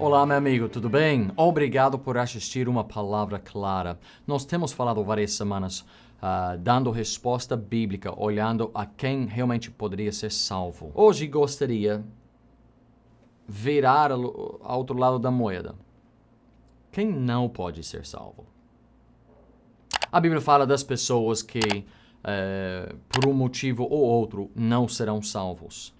Olá, meu amigo, tudo bem? Obrigado por assistir uma palavra clara. Nós temos falado várias semanas dando resposta bíblica, olhando a quem realmente poderia ser salvo. Hoje gostaria virar ao outro lado da moeda. Quem não pode ser salvo? A Bíblia fala das pessoas que, por um motivo ou outro, não serão salvos.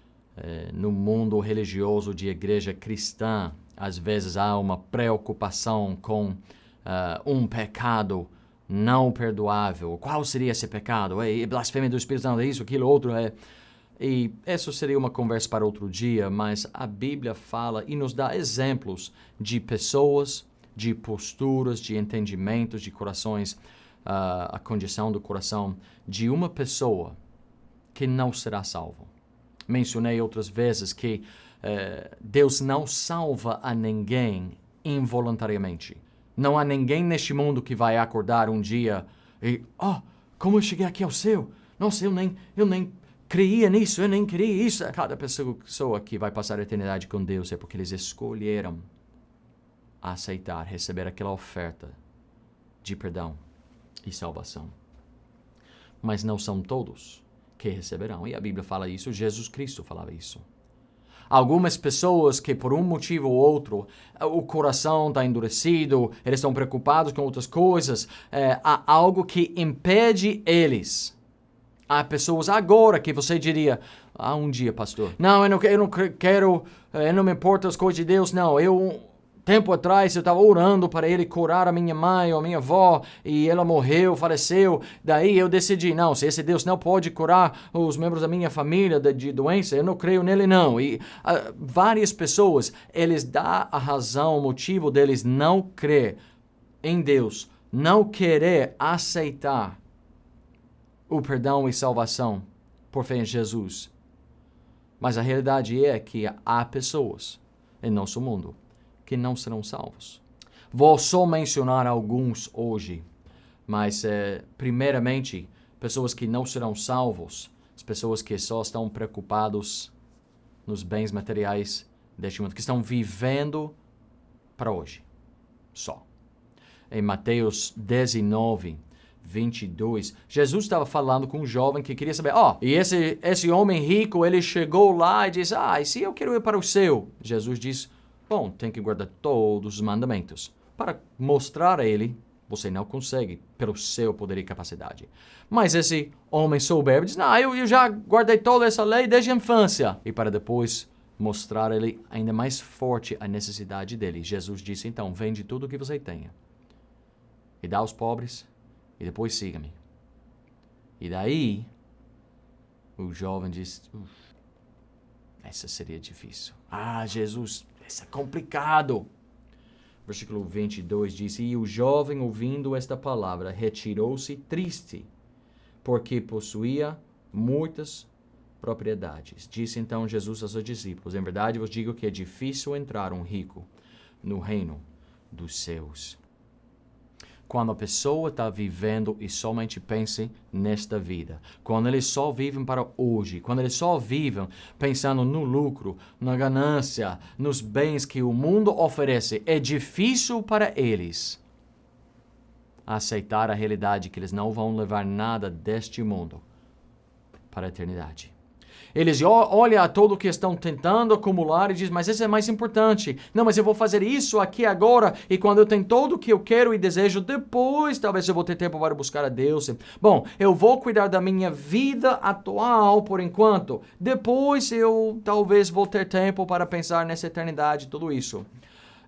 No mundo religioso de igreja cristã, às vezes há uma preocupação com um pecado não perdoável. Qual seria esse pecado? É blasfêmia do Espírito Santo, é isso, aquilo, outro. E isso seria uma conversa para outro dia, mas a Bíblia fala e nos dá exemplos de pessoas, de posturas, de entendimentos, de corações, a condição do coração de uma pessoa que não será salvo. Mencionei outras vezes que Deus não salva a ninguém involuntariamente. Não há ninguém neste mundo que vai acordar um dia e, como eu cheguei aqui ao céu? Nossa, eu nem creia nisso, eu nem queria isso. Cada pessoa que vai passar a eternidade com Deus é porque eles escolheram aceitar, receber aquela oferta de perdão e salvação. Mas não são todos que receberão. E a Bíblia fala isso, Jesus Cristo falava isso. Algumas pessoas que por um motivo ou outro o coração está endurecido, eles estão preocupados com outras coisas, há algo que impede eles. Há pessoas agora que você diria, um dia, pastor, eu não quero, eu não me importo as coisas de Deus, não, tempo atrás eu estava orando para ele curar a minha mãe ou a minha avó e ela morreu, faleceu. Daí eu decidi, se esse Deus não pode curar os membros da minha família de doença, eu não creio nele não. E várias pessoas, eles dão a razão, o motivo deles não crer em Deus, não querer aceitar o perdão e salvação por fé em Jesus. Mas a realidade é que há pessoas em nosso mundo que não serão salvos. Vou só mencionar alguns hoje, mas primeiramente, pessoas que não serão salvos, as pessoas que só estão preocupados nos bens materiais deste mundo, que estão vivendo para hoje, só. Em Mateus 19, 22, Jesus estava falando com um jovem que queria saber, e esse homem rico, ele chegou lá e disse, e se eu quero ir para o céu? Jesus disse, tem que guardar todos os mandamentos. Para mostrar a ele, você não consegue pelo seu poder e capacidade. Mas esse homem soberbo diz, eu já guardei toda essa lei desde a infância. E para depois mostrar a ele ainda mais forte a necessidade dele, Jesus disse, então, vende tudo o que você tenha e dá aos pobres e depois siga-me. E daí, o jovem diz, essa seria difícil. Jesus, isso é complicado. Versículo 22 diz, e o jovem, ouvindo esta palavra, retirou-se triste, porque possuía muitas propriedades. Disse então Jesus aos seus discípulos, em verdade vos digo que é difícil entrar um rico no reino dos céus. Quando a pessoa está vivendo e somente pensa nesta vida, quando eles só vivem para hoje, quando eles só vivem pensando no lucro, na ganância, nos bens que o mundo oferece, é difícil para eles aceitar a realidade que eles não vão levar nada deste mundo para a eternidade. Eles olham a tudo o que estão tentando acumular e dizem, mas isso é mais importante. Não, mas eu vou fazer isso aqui agora e quando eu tenho tudo o que eu quero e desejo, depois talvez eu vou ter tempo para buscar a Deus. Bom, eu vou cuidar da minha vida atual por enquanto. Depois eu talvez vou ter tempo para pensar nessa eternidade, tudo isso.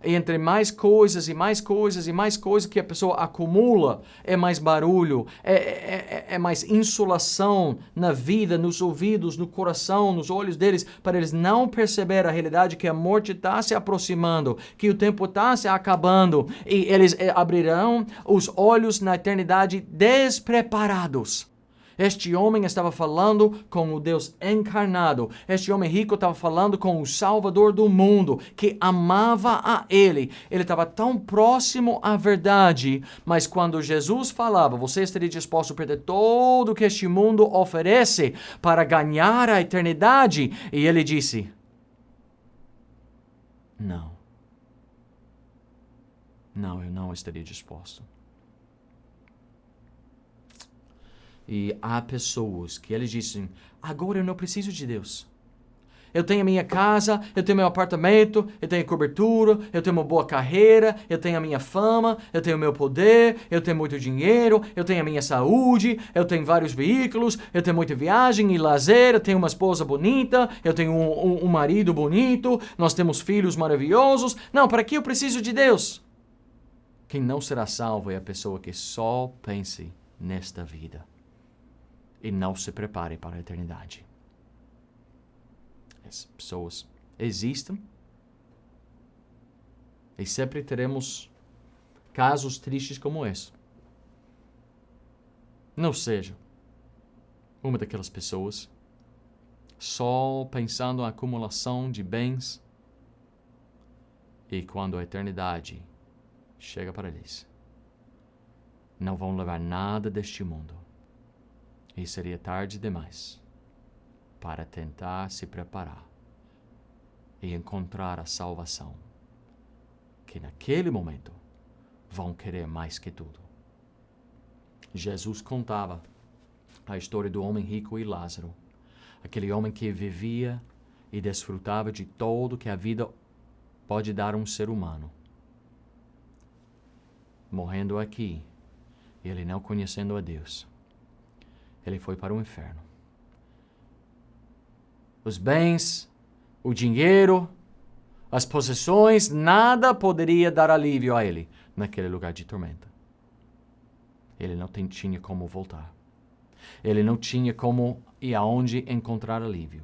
E entre mais coisas e mais coisas e mais coisas que a pessoa acumula, é mais barulho, é mais insolação na vida, nos ouvidos, no coração, nos olhos deles, para eles não perceber a realidade que a morte está se aproximando, que o tempo está se acabando, e eles abrirão os olhos na eternidade despreparados. Este homem estava falando com o Deus encarnado. Este homem rico estava falando com o Salvador do mundo, que amava a ele. Ele estava tão próximo à verdade, mas quando Jesus falava, você estaria disposto a perder tudo que este mundo oferece para ganhar a eternidade? E ele disse, não. Não, eu não estaria disposto. E há pessoas que eles dizem, agora eu não preciso de Deus. Eu tenho a minha casa, eu tenho meu apartamento, eu tenho cobertura, eu tenho uma boa carreira, eu tenho a minha fama, eu tenho o meu poder, eu tenho muito dinheiro, eu tenho a minha saúde, eu tenho vários veículos, eu tenho muita viagem e lazer, eu tenho uma esposa bonita, eu tenho um marido bonito, nós temos filhos maravilhosos. Não, para que eu preciso de Deus? Quem não será salvo é a pessoa que só pense nesta vida e não se prepare para a eternidade. As pessoas existem e sempre teremos casos tristes como esse. Não seja uma daquelas pessoas só pensando na acumulação de bens e quando a eternidade chega para eles, não vão levar nada deste mundo e seria tarde demais para tentar se preparar e encontrar a salvação, que naquele momento vão querer mais que tudo. Jesus contava a história do homem rico e Lázaro, aquele homem que vivia e desfrutava de tudo que a vida pode dar a um ser humano. Morrendo aqui, ele não conhecendo a Deus, ele foi para o inferno. Os bens, o dinheiro, as possessões, nada poderia dar alívio a ele naquele lugar de tormenta. Ele não tinha como voltar. Ele não tinha como e aonde encontrar alívio.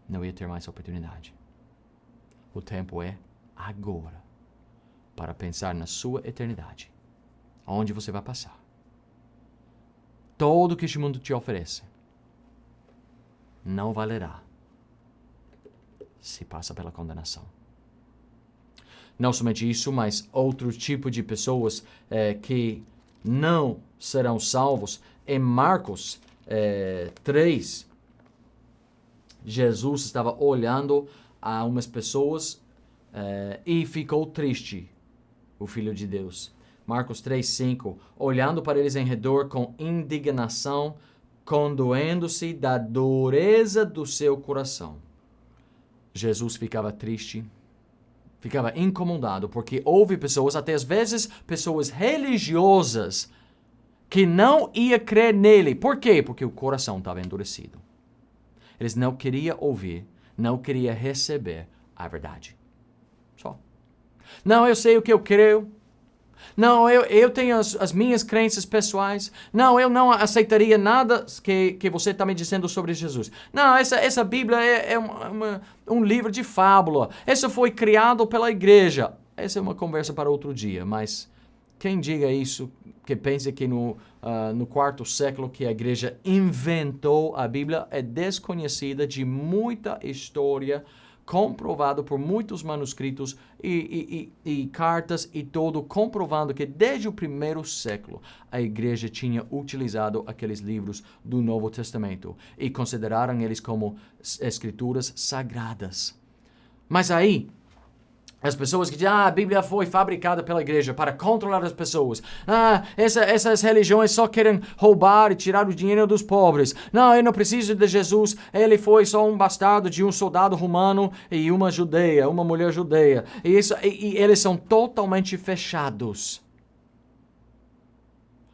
Não ia ter mais oportunidade. O tempo é agora para pensar na sua eternidade. Onde você vai passar. Tudo que este mundo te oferece não valerá se passa pela condenação. Não somente isso, mas outro tipo de pessoas que não serão salvos. Em Marcos 3, Jesus estava olhando a umas pessoas e ficou triste, o Filho de Deus. Marcos 3:5, olhando para eles em redor com indignação, condoendo-se da dureza do seu coração. Jesus ficava triste, ficava incomodado, porque houve pessoas, até às vezes pessoas religiosas, que não iam crer nele. Por quê? Porque o coração estava endurecido. Eles não queriam ouvir, não queriam receber a verdade. Só. Não, eu sei o que eu creio. Não, eu tenho as minhas crenças pessoais. Não, eu não aceitaria nada que você está me dizendo sobre Jesus. Não, essa Bíblia é um livro de fábula. Essa foi criado pela igreja. Essa é uma conversa para outro dia, mas quem diga isso, que pense que no quarto século que a igreja inventou a Bíblia, é desconhecida de muita história, comprovado por muitos manuscritos e cartas e todo, comprovando que desde o primeiro século a igreja tinha utilizado aqueles livros do Novo Testamento e consideraram eles como escrituras sagradas. Mas aí, as pessoas que dizem, a Bíblia foi fabricada pela igreja para controlar as pessoas. Essas religiões só querem roubar e tirar o dinheiro dos pobres. Não, eu não preciso de Jesus. Ele foi só um bastardo de um soldado romano e uma judeia, uma mulher judeia. E eles são totalmente fechados.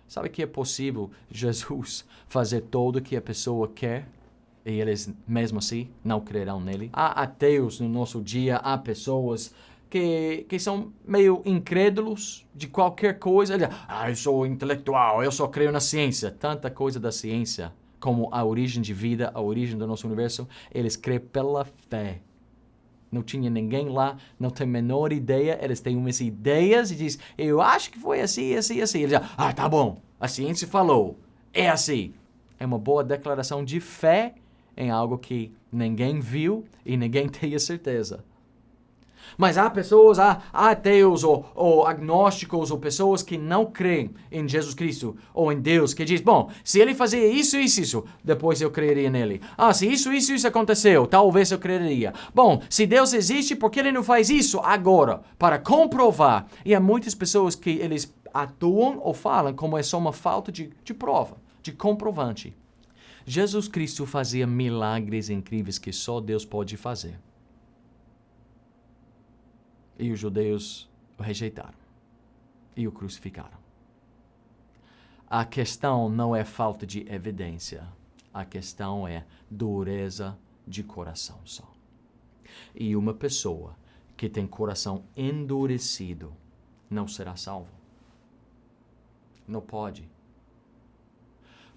Sabe que é possível Jesus fazer tudo o que a pessoa quer? E eles, mesmo assim, não crerão nele? Há ateus no nosso dia, há pessoas que são meio incrédulos de qualquer coisa. Eu sou intelectual, eu só creio na ciência. Tanta coisa da ciência, como a origem de vida, a origem do nosso universo, eles creem pela fé. Não tinha ninguém lá, não tem a menor ideia, eles têm umas ideias e dizem, eu acho que foi assim, assim, assim. Eles dizem, tá bom, a ciência falou, é assim. É uma boa declaração de fé em algo que ninguém viu e ninguém tem a certeza. Mas há pessoas, há ateus ou agnósticos ou pessoas que não creem em Jesus Cristo ou em Deus, que diz, bom, se ele fazia isso, depois eu creria nele. Se isso aconteceu, talvez eu creria. Bom, se Deus existe, por que ele não faz isso agora? Para comprovar. E há muitas pessoas que eles atuam ou falam como é só uma falta de prova, de comprovante. Jesus Cristo fazia milagres incríveis que só Deus pode fazer. E os judeus o rejeitaram e o crucificaram. A questão não é falta de evidência. A questão é dureza de coração só. E uma pessoa que tem coração endurecido não será salvo. Não pode.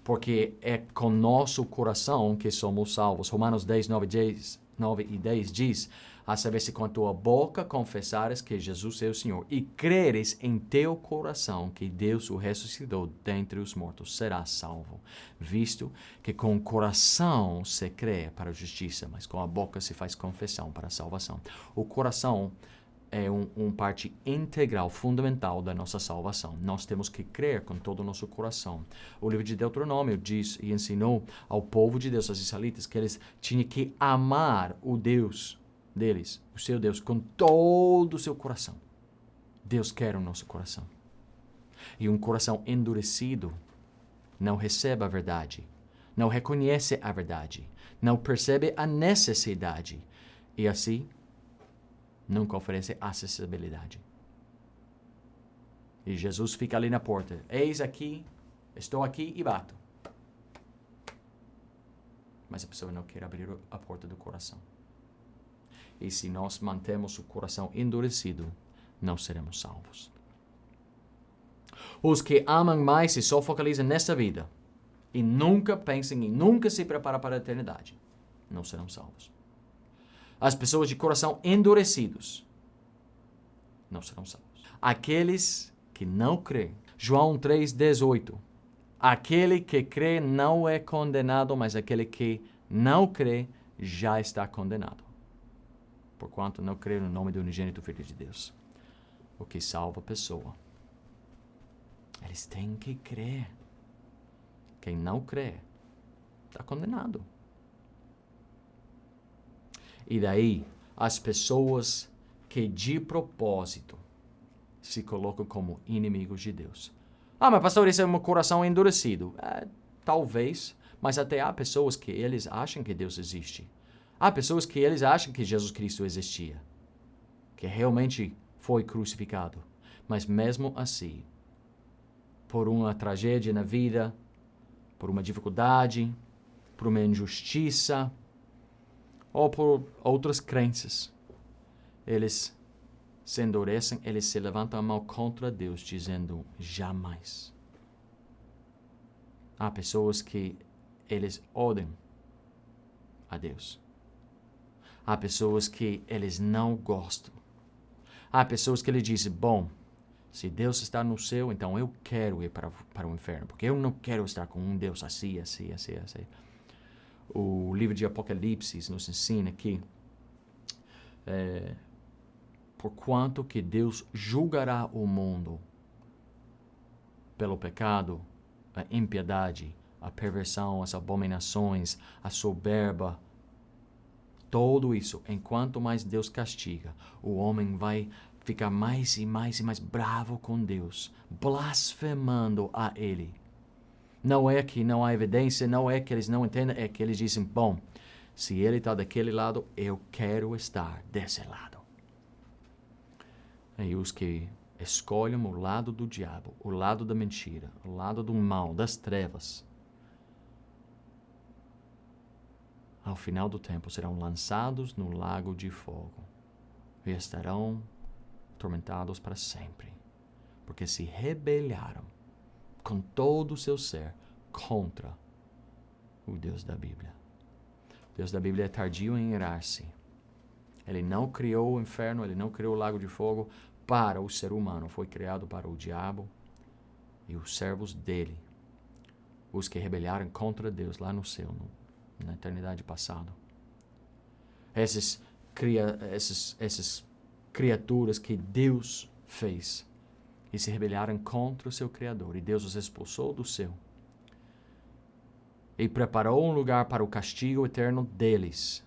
Porque é com nosso coração que somos salvos. Romanos 10, 9 e 10 diz, a saber se com a tua boca confessares que Jesus é o Senhor e creres em teu coração que Deus o ressuscitou dentre os mortos, serás salvo. Visto que com o coração se crê para a justiça, mas com a boca se faz confissão para a salvação. O coração é uma parte integral, fundamental da nossa salvação. Nós temos que crer com todo o nosso coração. O livro de Deuteronômio diz e ensinou ao povo de Deus, aos israelitas, que eles tinham que amar o Deus deles, o seu Deus, com todo o seu coração. Deus quer o nosso coração. E um coração endurecido não recebe a verdade, não reconhece a verdade, não percebe a necessidade e assim nunca oferece acessibilidade. E Jesus fica ali na porta. Eis aqui, estou aqui e bato. Mas a pessoa não quer abrir a porta do coração. E se nós mantemos o coração endurecido, não seremos salvos. Os que amam mais e só focalizam nesta vida e nunca pensam e nunca se preparam para a eternidade, não serão salvos. As pessoas de coração endurecidos não serão salvos. Aqueles que não creem. João 3,18. Aquele que crê não é condenado, mas aquele que não crê já está condenado. Porquanto não crê no nome do unigênito Filho de Deus. O que salva a pessoa. Eles têm que crer. Quem não crê está condenado. E daí, as pessoas que de propósito se colocam como inimigos de Deus. Mas pastor, isso é um coração endurecido. Talvez, mas até há pessoas que eles acham que Deus existe. Há pessoas que eles acham que Jesus Cristo existia. Que realmente foi crucificado. Mas mesmo assim, por uma tragédia na vida, por uma dificuldade, por uma injustiça, ou por outras crenças, eles se endurecem, eles se levantam a mão contra Deus, dizendo, jamais. Há pessoas que eles odeiam a Deus. Há pessoas que eles não gostam. Há pessoas que lhe dizem, bom, se Deus está no céu, então eu quero ir para o inferno, porque eu não quero estar com um Deus assim. O livro de Apocalipse nos ensina que porquanto que Deus julgará o mundo pelo pecado, a impiedade, a perversão, as abominações, a soberba, tudo isso, enquanto mais Deus castiga, o homem vai ficar mais e mais bravo com Deus, blasfemando a Ele. Não é que não há evidência, não é que eles não entendem, é que eles dizem, bom, se ele está daquele lado, eu quero estar desse lado. E os que escolhem o lado do diabo, o lado da mentira, o lado do mal, das trevas, ao final do tempo serão lançados no lago de fogo e estarão atormentados para sempre, porque se rebelaram com todo o seu ser contra o Deus da Bíblia. O Deus da Bíblia é tardio em irar-se. Ele não criou o inferno, ele não criou o lago de fogo para o ser humano. Foi criado para o diabo e os servos dele, os que rebelaram contra Deus lá no céu, na eternidade passada. Esses criaturas que Deus fez e se rebelaram contra o seu Criador, e Deus os expulsou do céu e preparou um lugar para o castigo eterno deles.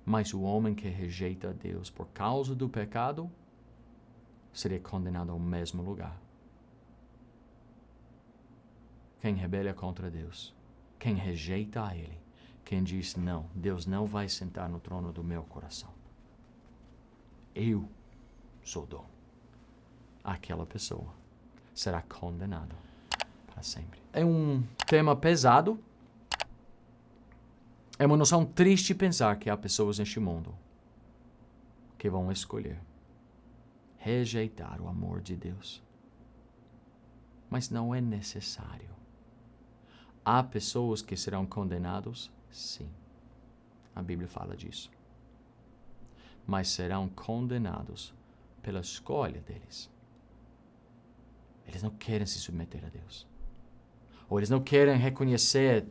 Mas o homem que rejeita a Deus por causa do pecado seria condenado ao mesmo lugar. Quem rebela contra Deus, quem rejeita a Ele, quem diz não, Deus não vai sentar no trono do meu coração. Eu sou dono. Aquela pessoa será condenada para sempre. É um tema pesado. É uma noção triste pensar que há pessoas neste mundo que vão escolher rejeitar o amor de Deus. Mas não é necessário. Há pessoas que serão condenados, sim. A Bíblia fala disso. Mas serão condenados pela escolha deles. Eles não querem se submeter a Deus. Ou eles não querem reconhecer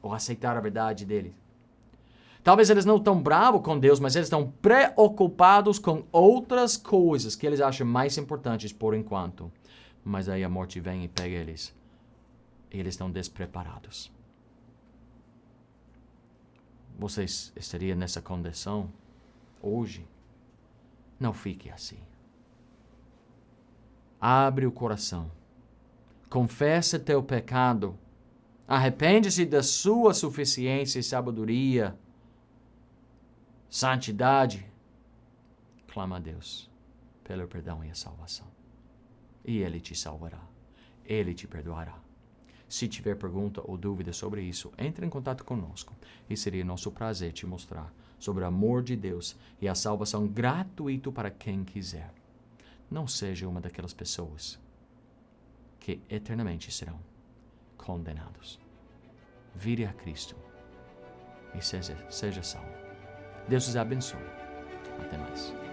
ou aceitar a verdade dele. Talvez eles não estão bravos com Deus, mas eles estão preocupados com outras coisas que eles acham mais importantes por enquanto. Mas aí a morte vem e pega eles. E eles estão despreparados. Vocês estariam nessa condição hoje? Não fique assim. Abre o coração. Confessa teu pecado. Arrepende-se da sua suficiência e sabedoria. Santidade. Clama a Deus pelo perdão e a salvação. E Ele te salvará. Ele te perdoará. Se tiver pergunta ou dúvida sobre isso, entre em contato conosco. E seria nosso prazer te mostrar sobre o amor de Deus e a salvação gratuita para quem quiser. Não seja uma daquelas pessoas que eternamente serão condenados. Vire a Cristo e seja salvo. Deus os abençoe. Até mais.